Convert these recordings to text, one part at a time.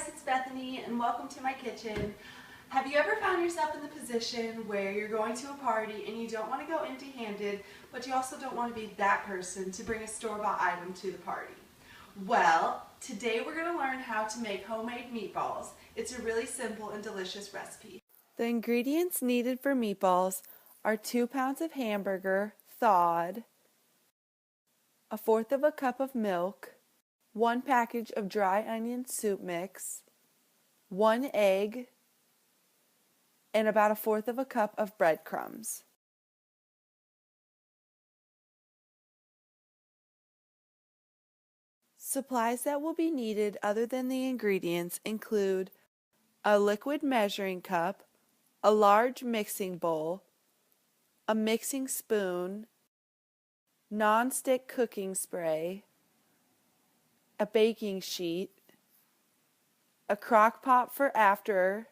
guys, it's Bethany and welcome to my kitchen. Have you ever found yourself in the position where you're going to a party and you don't want to go empty-handed, but you also don't want to be that person to bring a store-bought item to the party? Well, today we're going to learn how to make homemade meatballs. It's a really simple and delicious recipe. The ingredients needed for meatballs are 2 pounds of hamburger, thawed, 1/4 cup of milk, 1 package of dry onion soup mix, 1 egg, and about 1/4 cup of breadcrumbs. Supplies that will be needed other than the ingredients include a liquid measuring cup, a large mixing bowl, a mixing spoon, non-stick cooking spray, a baking sheet, a crock pot for after,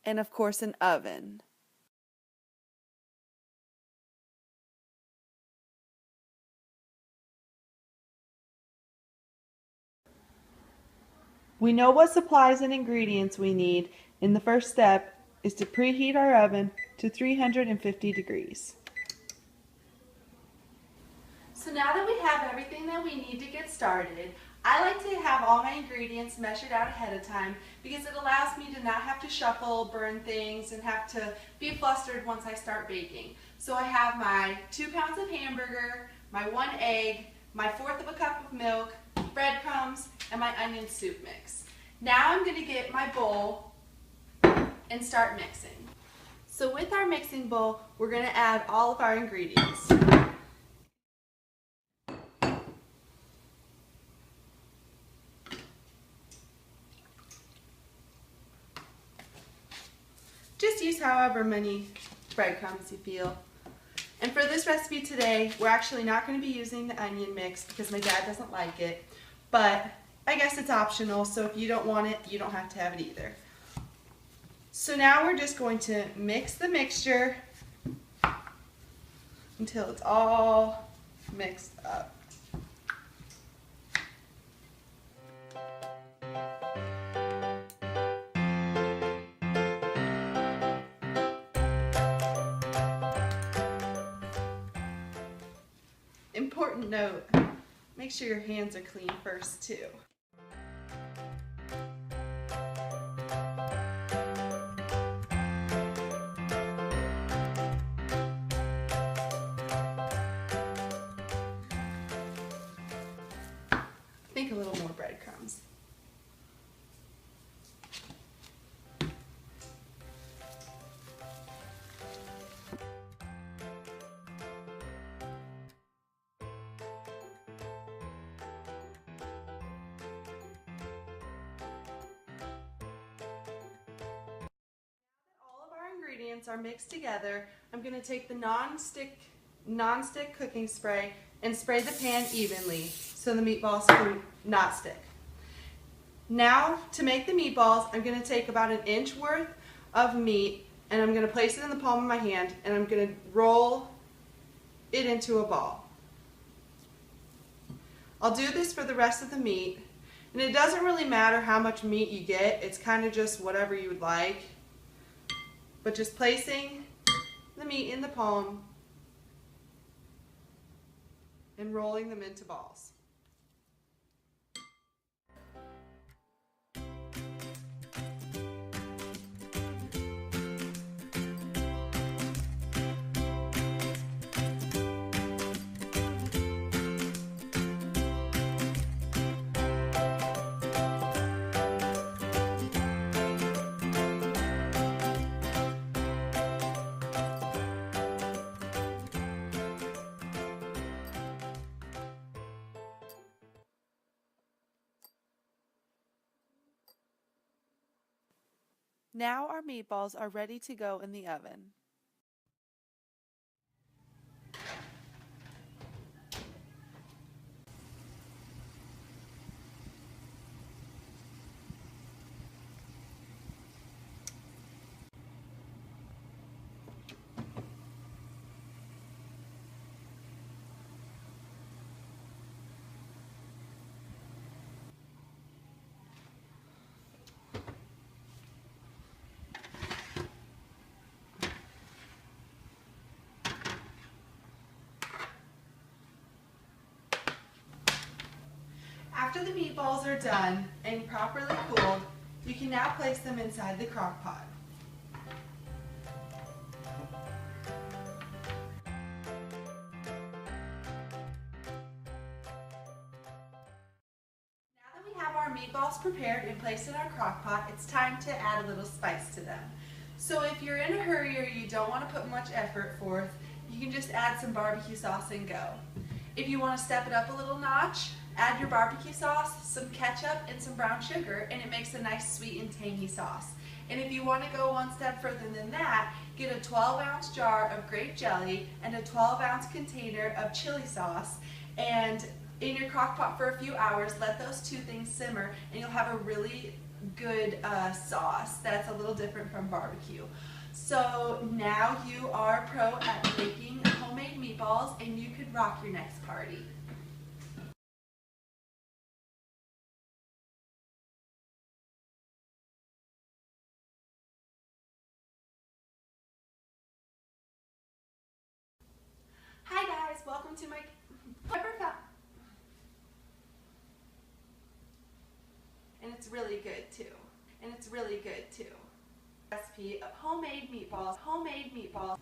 and of course an oven. We know what supplies and ingredients we need, and the first step is to preheat our oven to 350 degrees. So now that we have everything that we need to get started, I like to have all my ingredients measured out ahead of time because it allows me to not have to shuffle, burn things, and have to be flustered once I start baking. So I have my 2 pounds of hamburger, my 1 egg, my 1/4 cup of milk, breadcrumbs, and my onion soup mix. Now I'm going to get my bowl and start mixing. So with our mixing bowl, we're going to add all of our ingredients. Just use however many breadcrumbs you feel. And for this recipe today, we're actually not going to be using the onion mix because my dad doesn't like it, but I guess it's optional, so if you don't want it, you don't have to have it either. So now we're just going to mix the mixture until it's all mixed up. Important note, make sure your hands are clean first too. I think a little more breadcrumbs. Ingredients are mixed together, I'm going to take the non-stick cooking spray and spray the pan evenly so the meatballs can not stick. Now to make the meatballs, I'm going to take about 1 inch worth of meat and I'm going to place it in the palm of my hand and I'm going to roll it into a ball. I'll do this for the rest of the meat, and it doesn't really matter how much meat you get, it's kind of just whatever you would like. But just placing the meat in the palm and rolling them into balls. Now our meatballs are ready to go in the oven. After the meatballs are done and properly cooled, you can now place them inside the crock pot. Now that we have our meatballs prepared and placed in our crock pot, it's time to add a little spice to them. So if you're in a hurry or you don't want to put much effort forth, you can just add some barbecue sauce and go. If you want to step it up a little notch, add your barbecue sauce, some ketchup, and some brown sugar, and it makes a nice sweet and tangy sauce. And if you want to go one step further than that, get a 12-ounce jar of grape jelly and a 12-ounce container of chili sauce, and in your crock pot for a few hours, let those two things simmer, and you'll have a really good sauce that's a little different from barbecue. So now you are a pro at making homemade meatballs, and you could rock your next party. Hi guys, welcome to my and it's really good too. Recipe of homemade meatballs.